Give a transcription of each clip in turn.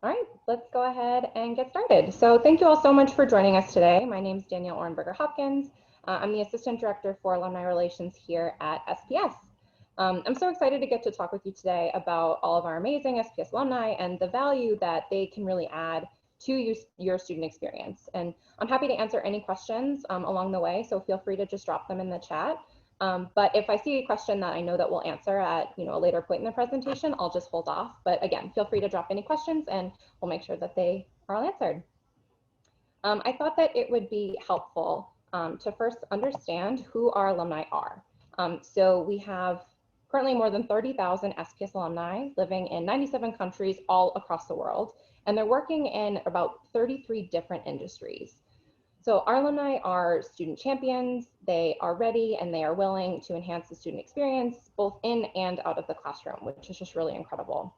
All right, let's go ahead and get started. So thank you all so much for joining us today. My name is Danielle Ornberger Hopkins. I'm the Assistant Director for Alumni Relations here at SPS. I'm so excited to get to talk with you today about all of our amazing SPS alumni and the value that they can really add to your student experience. And I'm happy to answer any questions along the way, so feel free to just drop them in the chat. But if I see a question that I know that we'll answer at a later point in the presentation, I'll just hold off. But again, feel free to drop any questions and we'll make sure that they are all answered. I thought that it would be helpful to first understand who our alumni are. So we have currently more than 30,000 SPS alumni living in 97 countries all across the world, and they're working in about 33 different industries. So our alumni are student champions. They are ready and they are willing to enhance the student experience both in and out of the classroom, which is just really incredible.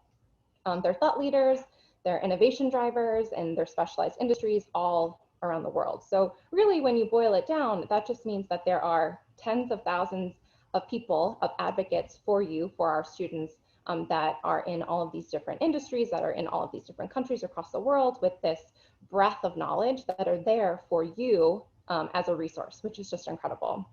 They're thought leaders, they're innovation drivers, and they're specialized industries all around the world. So really, when you boil it down, that just means that there are tens of thousands of people, of advocates for you, for our students, that are in all of these different industries, that are in all of these different countries across the world with this breadth of knowledge that are there for you as a resource, which is just incredible.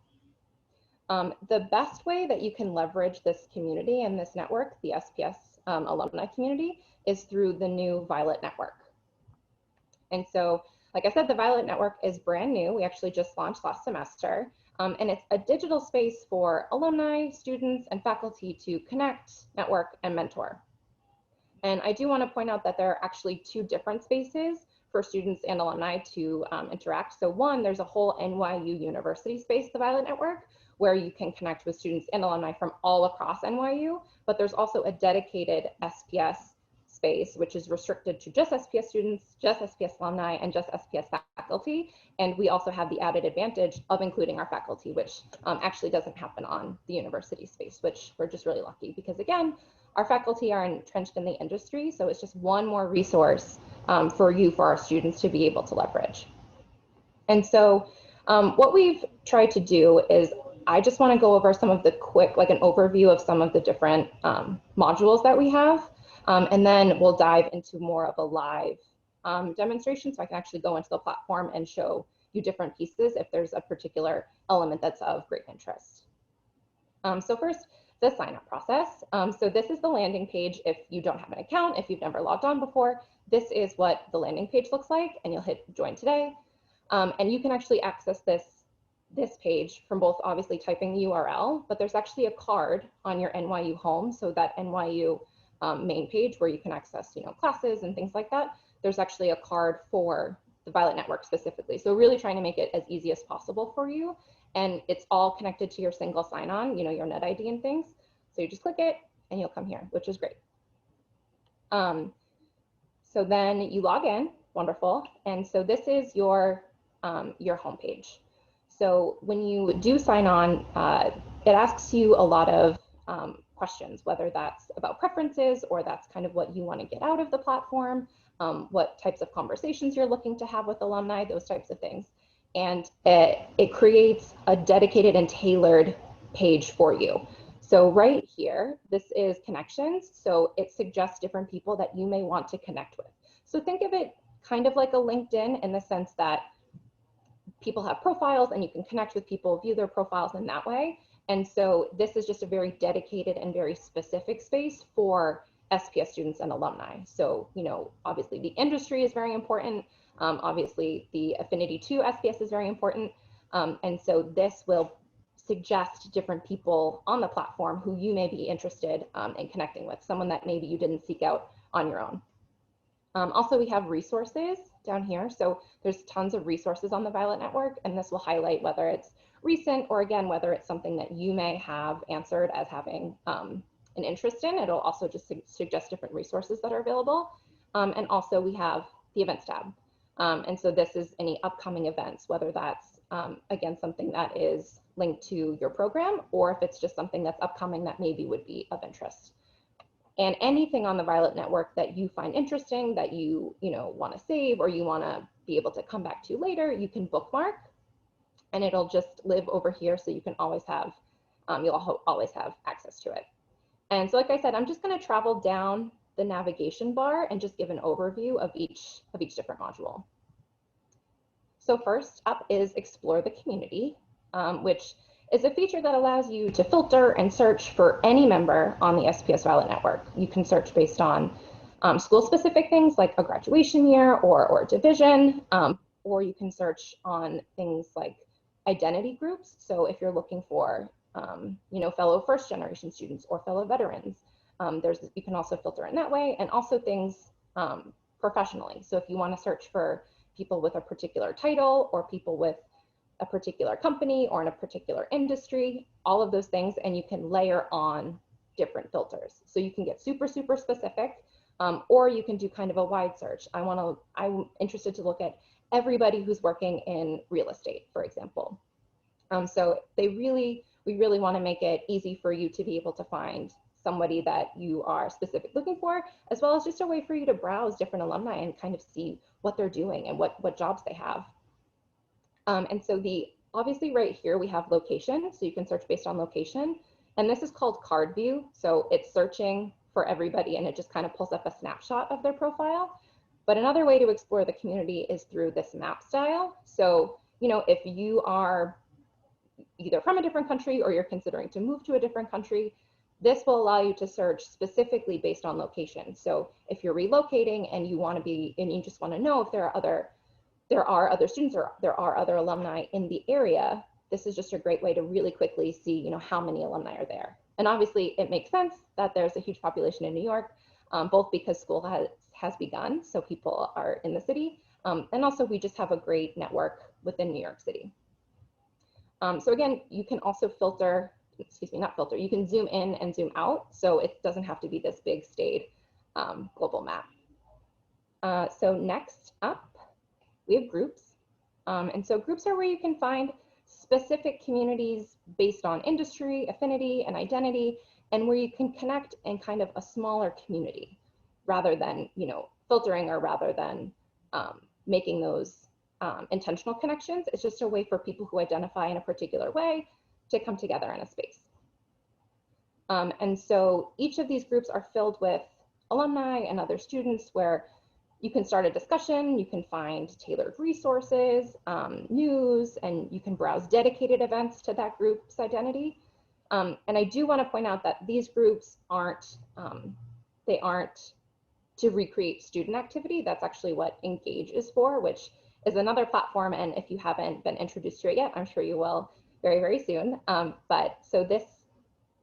The best way that you can leverage this community and this network, the SPS alumni community, is through the new Violet Network. And so, like I said, the Violet Network is brand new. We actually just launched last semester. And it's a digital space for alumni, students, and faculty to connect, network, and mentor. And I do want to point out that there are actually two different spaces for students and alumni to interact. So one, there's a whole NYU University space, the Violet Network, where you can connect with students and alumni from all across NYU, but there's also a dedicated SPS space, which is restricted to just SPS students, just SPS alumni, and just SPS faculty. And we also have the added advantage of including our faculty, which actually doesn't happen on the university space, which we're just really lucky because, again, our faculty are entrenched in the industry, so it's just one more resource for you, for our students to be able to leverage. And so what we've tried to do is I just want to go over some of the quick, like an overview of some of the different modules that we have. And then we'll dive into more of a live demonstration so I can actually go into the platform and show you different pieces if there's a particular element that's of great interest. So first, the sign up process. So this is the landing page. If you don't have an account, if you've never logged on before, this is what the landing page looks like, and you'll hit join today. And you can actually access this page from both obviously typing the URL, but there's actually a card on your NYU home. So that NYU main page where you can access classes and things like that, there's actually a card for the Violet Network specifically. So really trying to make it as easy as possible for you. And it's all connected to your single sign-on, your net ID and things. So you just click it and you'll come here, which is great. So then you log in, wonderful. And so this is your homepage. So when you do sign on, it asks you a lot of questions, whether that's about preferences or that's kind of what you want to get out of the platform, what types of conversations you're looking to have with alumni, those types of things. And it creates a dedicated and tailored page for you. So right here, this is connections. So it suggests different people that you may want to connect with. So think of it kind of like a LinkedIn in the sense that people have profiles and you can connect with people, view their profiles in that way. And so this is just a very dedicated and very specific space for SPS students and alumni. So, obviously the industry is very important. Obviously the affinity to SPS is very important. And so this will suggest different people on the platform who you may be interested in connecting with, someone that maybe you didn't seek out on your own. Also, we have resources down here. So there's tons of resources on the Violet Network, and this will highlight whether it's recent or, again, whether it's something that you may have answered as having an interest in. It'll also just suggest different resources that are available. And also we have the events tab. And so this is any upcoming events, whether that's, again, something that is linked to your program, or if it's just something that's upcoming that maybe would be of interest. And anything on the Violet Network that you find interesting, that you want to save or you want to be able to come back to later, you can bookmark, and it'll just live over here, so you can always have, you'll always have access to it. And so, like I said, I'm just going to travel down the navigation bar and just give an overview of each different module. So first up is Explore the Community, which is a feature that allows you to filter and search for any member on the SPS Violet Network. You can search based on school-specific things like a graduation year or a division, or you can search on things like identity groups. So if you're looking for fellow first-generation students or fellow veterans, you can also filter in that way, and also things professionally. So if you want to search for people with a particular title or people with a particular company or in a particular industry, all of those things, and you can layer on different filters. So you can get super, super specific, or you can do kind of a wide search. I'm interested to look at everybody who's working in real estate, for example. So we really want to make it easy for you to be able to find somebody that you are specifically looking for, as well as just a way for you to browse different alumni and kind of see what they're doing and what jobs they have. And so obviously right here we have location, so you can search based on location, and this is called card view. So it's searching for everybody and it just kind of pulls up a snapshot of their profile. But another way to explore the community is through this map style. So, if you are either from a different country or you're considering to move to a different country, this will allow you to search specifically based on location. So if you're relocating and you just want to know if there are other students or there are other alumni in the area, this is just a great way to really quickly see, how many alumni are there. And obviously it makes sense that there's a huge population in New York, both because school has begun, so people are in the city, and also we just have a great network within New York City. So again, you can also you can zoom in and zoom out, so it doesn't have to be this big staid global map. So next up, we have groups. And so groups are where you can find specific communities based on industry, affinity, and identity, and where you can connect in kind of a smaller community rather than, filtering, or rather than making those intentional connections. It's just a way for people who identify in a particular way to come together in a space. And so each of these groups are filled with alumni and other students where you can start a discussion, you can find tailored resources, news, and you can browse dedicated events to that group's identity. And I do want to point out that these groups aren't to recreate student activity. That's actually what Engage is for, which is another platform. And if you haven't been introduced to it yet, I'm sure you will very, very soon. But so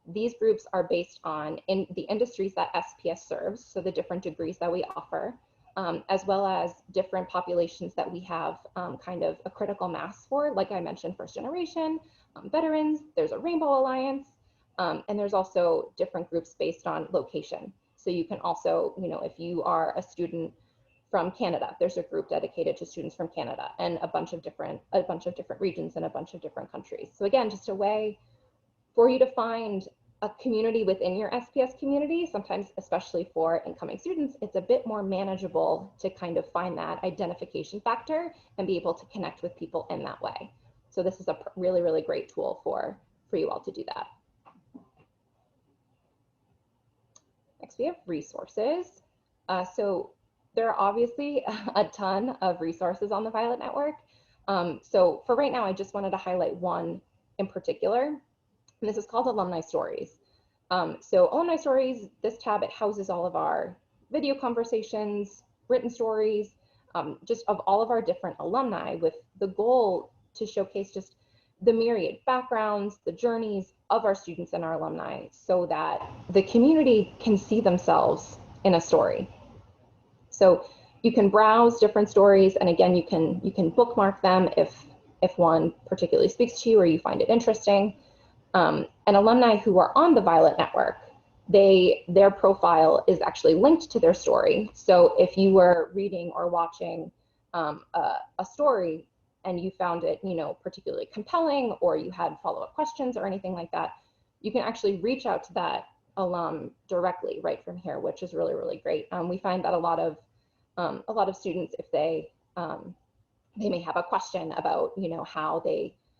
these groups are based on the industries that SPS serves, so the different degrees that we offer, as well as different populations that we have kind of a critical mass for, like I mentioned, first generation, veterans, there's a Rainbow Alliance, and there's also different groups based on location. So you can also, if you are a student from Canada, there's a group dedicated to students from Canada, and a bunch of different regions and a bunch of different countries. So again, just a way for you to find a community within your SPS community. Sometimes, especially for incoming students, it's a bit more manageable to kind of find that identification factor and be able to connect with people in that way. So this is a really, really great tool for you all to do that. Next, we have resources. So there are obviously a ton of resources on the Violet Network. So for right now, I just wanted to highlight one in particular, and this is called Alumni Stories. So Alumni Stories, this tab, it houses all of our video conversations, written stories, just of all of our different alumni, with the goal to showcase just the myriad backgrounds, the journeys of our students and our alumni, so that the community can see themselves in a story. So you can browse different stories, and again, you can bookmark them if one particularly speaks to you or you find it interesting. And alumni who are on the Violet Network, their profile is actually linked to their story. So if you were reading or watching a story and you found it, particularly compelling, or you had follow-up questions or anything like that, you can actually reach out to that alum directly right from here, which is really, really great. We find that a lot of students, if they may have a question about,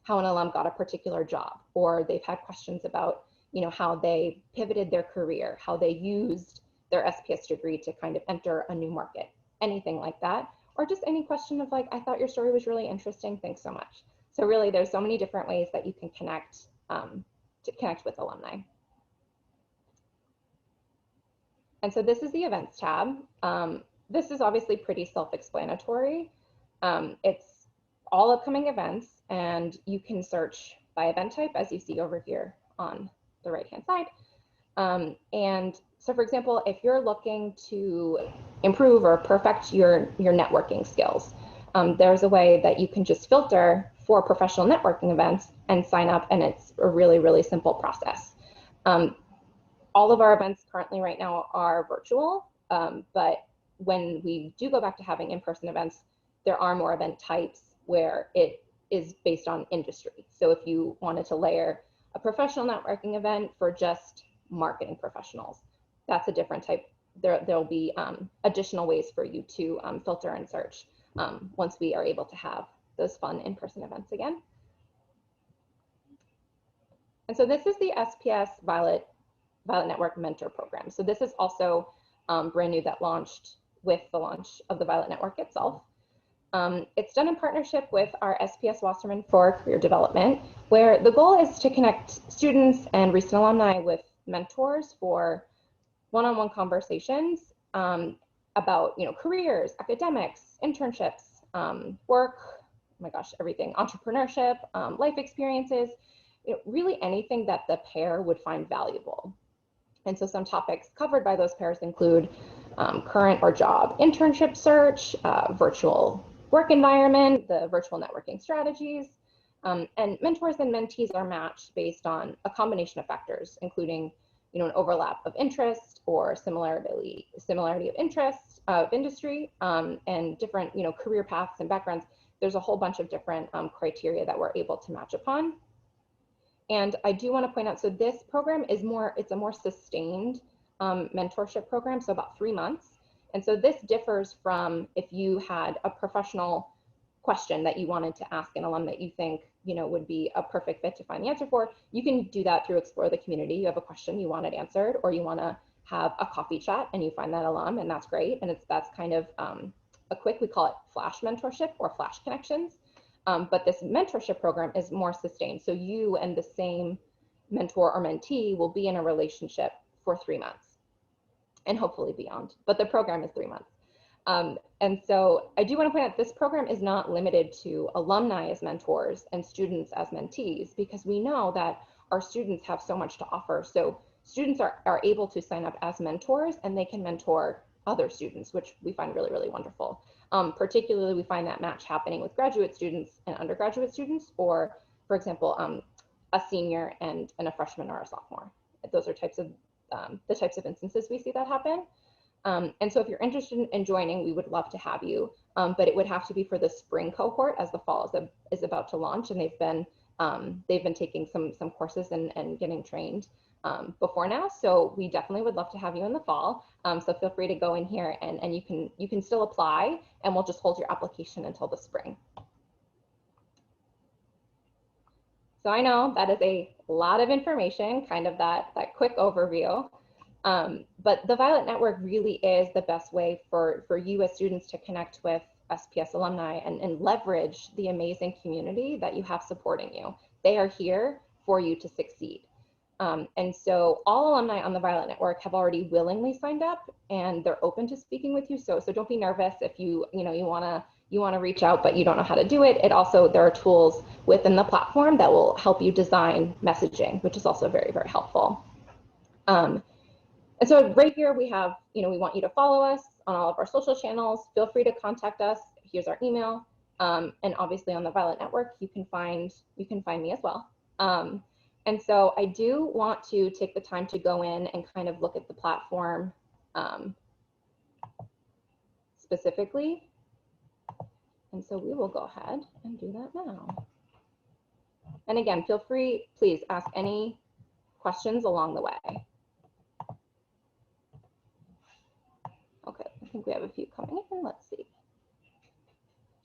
how an alum got a particular job, or they've had questions about, how they pivoted their career, how they used their SPS degree to kind of enter a new market, anything like that, or just any question of like, I thought your story was really interesting, thanks so much. So really, there's so many different ways that you can connect with alumni. And so this is the events tab. This is obviously pretty self-explanatory. It's all upcoming events, and you can search by event type, as you see over here on the right-hand side. And so, for example, if you're looking to improve or perfect your networking skills, there's a way that you can just filter for professional networking events and sign up, and it's a really, really simple process. All of our events currently right now are virtual, but when we do go back to having in-person events, there are more event types where it is based on industry. So if you wanted to layer a professional networking event for just marketing professionals, that's a different type. There'll be additional ways for you to filter and search once we are able to have those fun in-person events again. And so this is the SPS Violet Network Mentor Program. So this is also brand new, that launched with the launch of the Violet Network itself. It's done in partnership with our SPS Wasserman for Career Development, where the goal is to connect students and recent alumni with mentors for one-on-one conversations about careers, academics, internships, work, oh my gosh, everything, entrepreneurship, life experiences, really anything that the pair would find valuable. And so some topics covered by those pairs include current or job internship search, virtual work environment, the virtual networking strategies, and mentors and mentees are matched based on a combination of factors, including an overlap of interest or similarity of interest, of industry, and different career paths and backgrounds. There's a whole bunch of different criteria that we're able to match upon. And I do want to point out, so this program is it's a more sustained mentorship program, so about 3 months. And so this differs from if you had a professional question that you wanted to ask an alum that you think would be a perfect fit to find the answer for. You can do that through Explore the Community. You have a question you want it answered, or you want to have a coffee chat and you find that alum, and that's great. And that's kind of a quick, we call it flash mentorship or flash connections. But this mentorship program is more sustained. So you and the same mentor or mentee will be in a relationship for 3 months and hopefully beyond, but the program is 3 months. And so I do want to point out this program is not limited to alumni as mentors and students as mentees, because we know that our students have so much to offer. So students are able to sign up as mentors, and they can mentor other students, which we find really, really wonderful. Particularly, we find that match happening with graduate students and undergraduate students, or for example, a senior and a freshman or a sophomore. Those are the types of instances we see that happen. And so if you're interested in joining, we would love to have you, but it would have to be for the spring cohort, as the fall is about to launch, and they've been taking some courses and getting trained before now. So we definitely would love to have you in the fall. So feel free to go in here and you can still apply, and we'll just hold your application until the spring. So I know that is a lot of information, kind of that quick overview. But the Violet Network really is the best way for you as students to connect with SPS alumni and leverage the amazing community that you have supporting you. They are here for you to succeed. And so all alumni on the Violet Network have already willingly signed up, and they're open to speaking with you. So don't be nervous if you want to reach out, but you don't know how to do it. There are tools within the platform that will help you design messaging, which is also very, very helpful. And so right here we have, we want you to follow us on all of our social channels. Feel free to contact us. Here's our email. And obviously on the Violet Network, you can find me as well. And so I do want to take the time to go in and kind of look at the platform specifically. And so we will go ahead and do that now. And again, feel free, please ask any questions along the way. Okay, I think we have a few coming in. Let's see.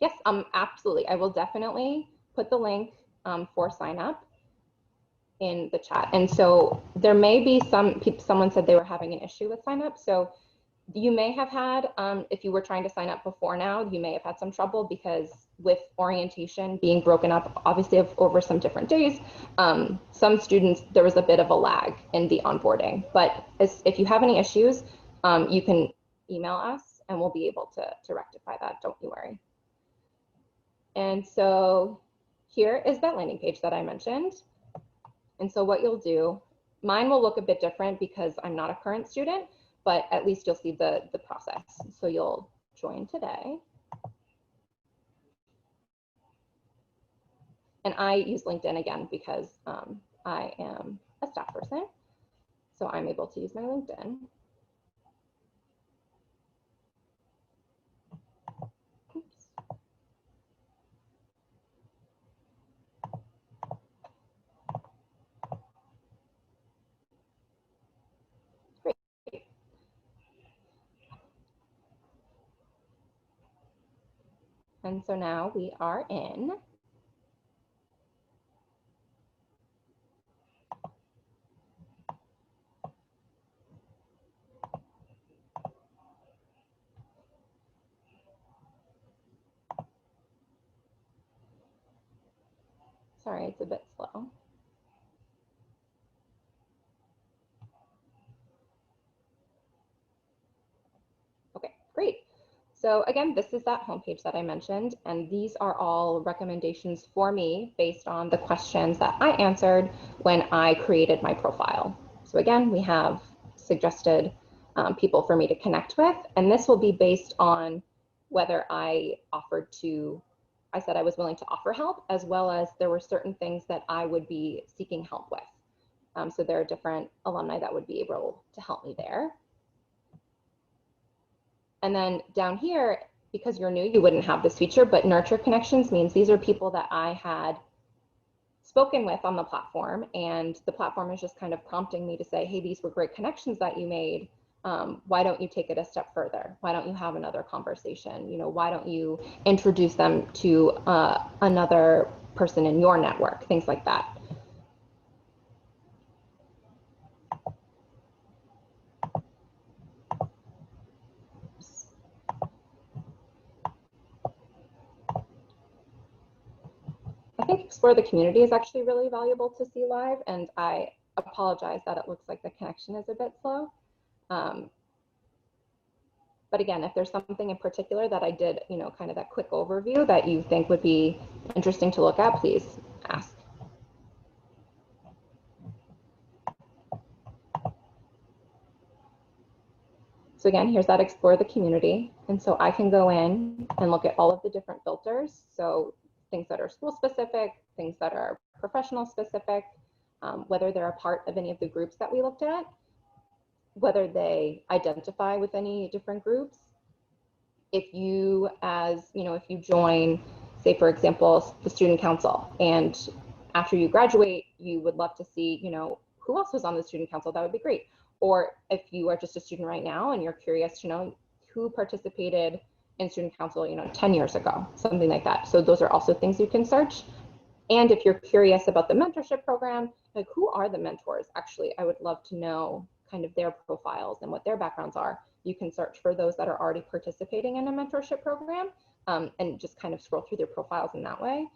Yes, absolutely. I will definitely put the link for sign up. in the chat. And so there may be someone said they were having an issue with sign up. So you may have had, if you were trying to sign up before now, you may have had some trouble because with orientation being broken up, obviously over some different days, some students, there was a bit of a lag in the onboarding. But if you have any issues, you can email us and we'll be able to rectify that, don't you worry. And so here is that landing page that I mentioned. And so what you'll do, mine will look a bit different because I'm not a current student, but at least you'll see the process. So you'll join today. And I use LinkedIn again because I am a staff person. So I'm able to use my LinkedIn. Oops. Great. And so now we are in. Sorry, it's a bit slow. Okay, great. So again, this is that homepage that I mentioned, and these are all recommendations for me based on the questions that I answered when I created my profile. So again, we have suggested people for me to connect with, and this will be based on whether I said I was willing to offer help, as well as there were certain things that I would be seeking help with. So there are different alumni that would be able to help me there. And then down here, because you're new, you wouldn't have this feature, but nurture connections means these are people that I had spoken with on the platform, and the platform is just kind of prompting me to say, hey, these were great connections that you made. Why don't you take it a step further? Why don't you have another conversation? You know, why don't you introduce them to another person in your network? Things like that. I think Explore the Community is actually really valuable to see live, and I apologize that it looks like the connection is a bit slow. But again, if there's something in particular that I did, you know, kind of that quick overview that you think would be interesting to look at, please ask. So again, here's that Explore the Community. And so I can go in and look at all of the different filters. So things that are school specific, things that are professional specific, whether they're a part of any of the groups that we looked at, whether they identify with any different groups. If you, if you join, say, for example, the student council, and after you graduate, you would love to see, you know, who else was on the student council, that would be great. Or if you are just a student right now and you're curious to know who participated in student council, you know, 10 years ago, something like that. So those are also things you can search. And if you're curious about the mentorship program, like who are the mentors? Actually, I would love to know kind of their profiles and what their backgrounds are. You can search for those that are already participating in a mentorship program and just kind of scroll through their profiles in that way.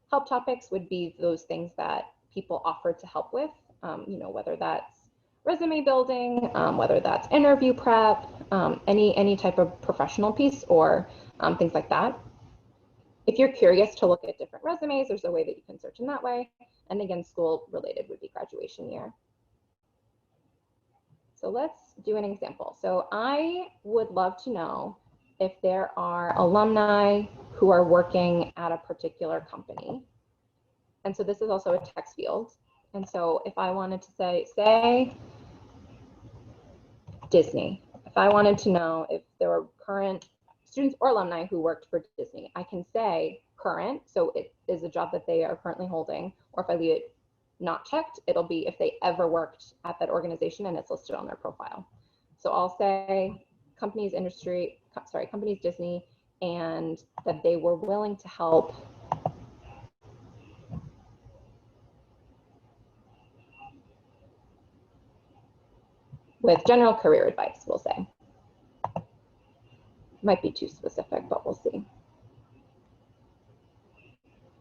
Help topics would be those things that people offer to help with, you know, whether that's resume building, whether that's interview prep, any type of professional piece or things like that. If you're curious to look at different resumes, there's a way that you can search in that way. And again, school related would be graduation year. So let's do an example. So I would love to know if there are alumni who are working at a particular company. And so this is also a text field. And so if I wanted to say Disney, if I wanted to know if there were current students or alumni who worked for Disney, I can say current, so it is a job that they are currently holding, or if I leave it not checked, it'll be if they ever worked at that organization and it's listed on their profile. So I'll say companies Disney, and that they were willing to help with general career advice, we'll say. Might be too specific, but we'll see.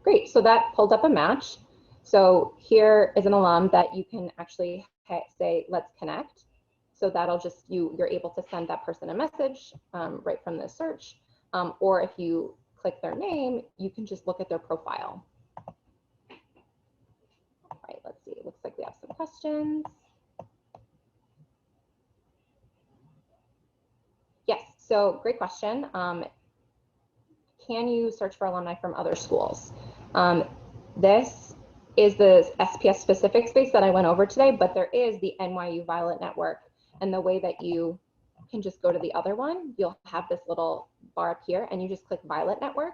Great, so that pulled up a match. So here is an alum that you can actually say, let's connect. So that'll just, you're able to send that person a message right from the search. Or if you click their name, you can just look at their profile. All right, let's see, it looks like we have some questions. Yes, so great question. Can you search for alumni from other schools? This is the SPS specific space that I went over today, but there is the NYU Violet Network. And the way that you can just go to the other one, you'll have this little bar up here and you just click Violet Network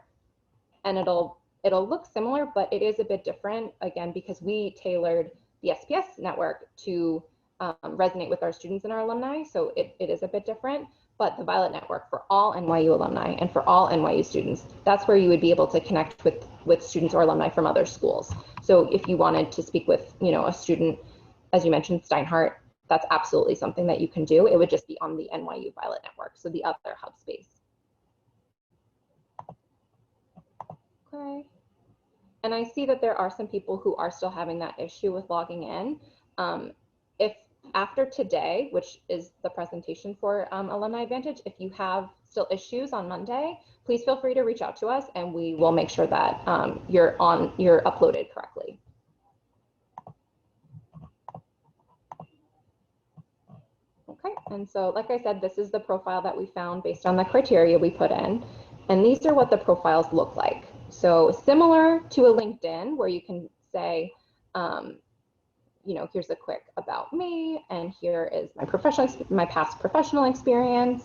and it'll look similar, but it is a bit different, again, because we tailored the SPS network to resonate with our students and our alumni. So it is a bit different. But the Violet Network for all NYU alumni and for all NYU students, that's where you would be able to connect with students or alumni from other schools. So if you wanted to speak with, a student, as you mentioned, Steinhardt, that's absolutely something that you can do. It would just be on the NYU Violet Network, so the other hub space. Okay. And I see that there are some people who are still having that issue with logging in. If after today, which is the presentation for Alumni Advantage, if you have still issues on Monday, please feel free to reach out to us and we will make sure that you're uploaded correctly. Okay, and so like I said, this is the profile that we found based on the criteria we put in. And these are what the profiles look like. So similar to a LinkedIn where you can say, here's a quick about me, and here is my past professional experience,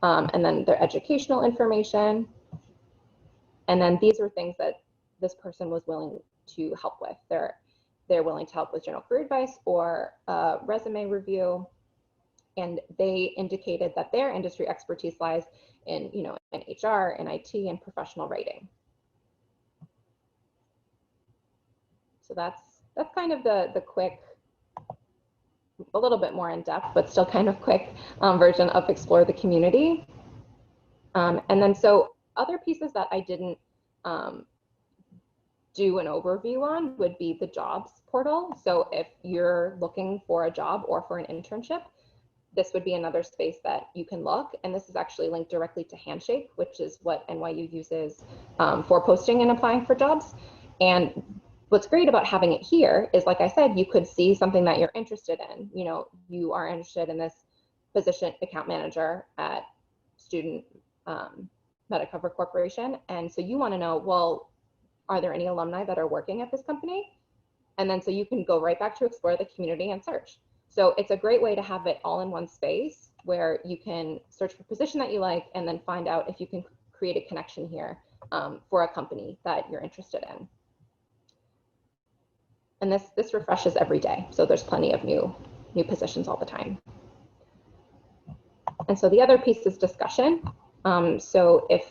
and then their educational information. And then these are things that this person was willing to help with. They're willing to help with general career advice or resume review. And they indicated that their industry expertise lies in, in HR and IT and professional writing. So that's kind of the quick, a little bit more in depth, but still kind of quick version of Explore the Community. And then so other pieces that I didn't do an overview on would be the jobs portal. So if you're looking for a job or for an internship, this would be another space that you can look. And this is actually linked directly to Handshake, which is what NYU uses for posting and applying for jobs. And what's great about having it here is, like I said, you could see something that you're interested in. You are interested in this position, account manager at Student Medicover Corporation. And so you want to know, well, are there any alumni that are working at this company? And then so you can go right back to Explore the Community and search. So it's a great way to have it all in one space where you can search for a position that you like and then find out if you can create a connection here for a company that you're interested in. And this refreshes every day. So there's plenty of new positions all the time. And so the other piece is discussion. So if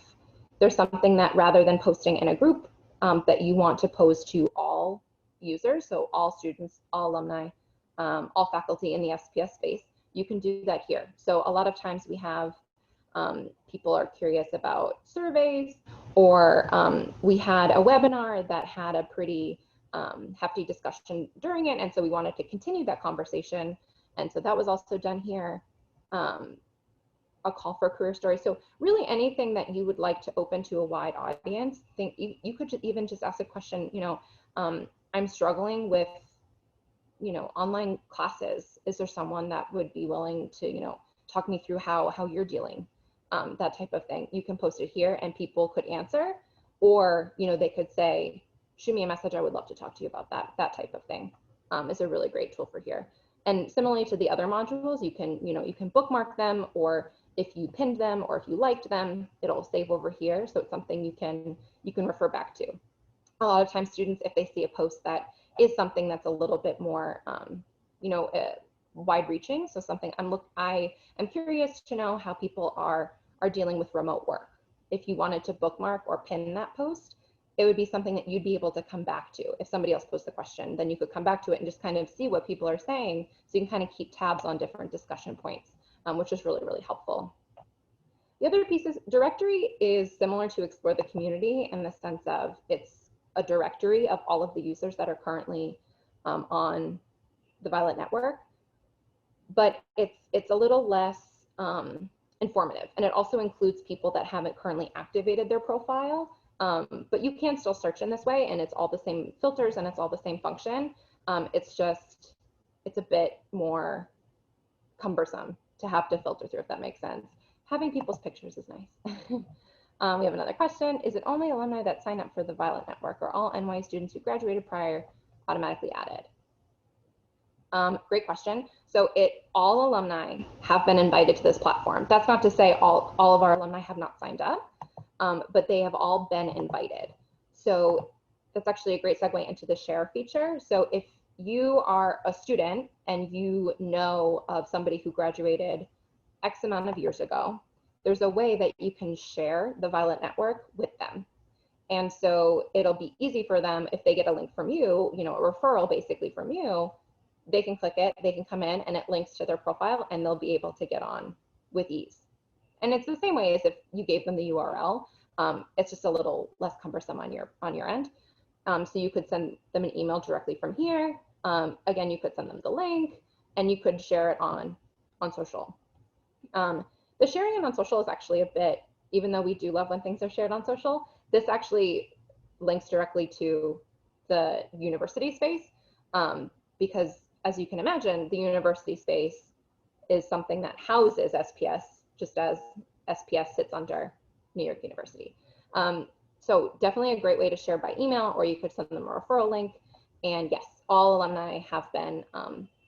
there's something that rather than posting in a group that you want to post to all users, so all students, all alumni, all faculty in the SPS space, you can do that here. So a lot of times we have people are curious about surveys, or we had a webinar that had a pretty hefty discussion during it, and so we wanted to continue that conversation, and so that was also done here. A call for career stories. So really anything that you would like to open to a wide audience, think you could even just ask a question, I'm struggling with online classes. Is there someone that would be willing to talk me through how you're dealing? That type of thing. You can post it here and people could answer, or they could say, shoot me a message, I would love to talk to you about that type of thing. Is a really great tool for here. And similarly to the other modules, you can bookmark them, or if you pinned them or if you liked them, it'll save over here. So it's something you can refer back to. A lot of times students, if they see a post that is something that's a little bit more wide reaching, so something I am curious to know how people are dealing with remote work. If you wanted to bookmark or pin that post, it would be something that you'd be able to come back to. If somebody else posed the question, then you could come back to it and just kind of see what people are saying, so you can kind of keep tabs on different discussion points, which is really, really helpful. The other piece is directory is similar to Explore the Community in the sense of it's a directory of all of the users that are currently on the Violet Network, but it's a little less informative, and it also includes people that haven't currently activated their profile, but you can still search in this way, and it's all the same filters and it's all the same function. It's a bit more cumbersome to have to filter through, if that makes sense. Having people's pictures is nice. We have another question. Is it only alumni that sign up for the Violet Network, or all NY students who graduated prior automatically added? Great question. So all alumni have been invited to this platform. That's not to say all of our alumni have not signed up, but they have all been invited. So that's actually a great segue into the share feature. So if you are a student and you know of somebody who graduated X amount of years ago, there's a way that you can share the Violet Network with them. And so it'll be easy for them if they get a link from you, a referral basically from you, they can click it, they can come in, and it links to their profile, and they'll be able to get on with ease. And it's the same way as if you gave them the URL. It's just a little less cumbersome on your end. So you could send them an email directly from here. Again, you could send them the link, and you could share it on social. The sharing it on social is actually a bit, even though we do love when things are shared on social, this actually links directly to the university space, because as you can imagine, the university space is something that houses SPS, just as SPS sits under New York University. So definitely a great way to share by email, or you could send them a referral link. And yes, all alumni have been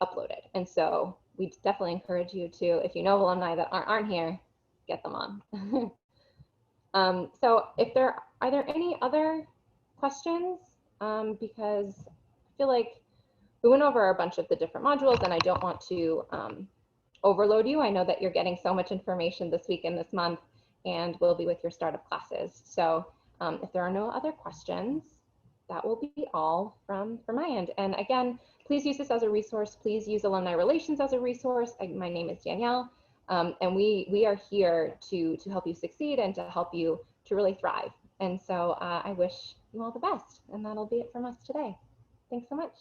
uploaded. And so we definitely encourage you to, if you know alumni that aren't here, get them on. So are there any other questions? Because I feel like we went over a bunch of the different modules, and I don't want to overload you. I know that you're getting so much information this week and this month, and we'll be with your startup classes. So if there are no other questions, that will be all from my end. And again, please use this as a resource. Please use alumni relations as a resource. My name is Danielle, and we are here to help you succeed and to help you to really thrive. And so I wish you all the best, and that'll be it from us today. Thanks so much.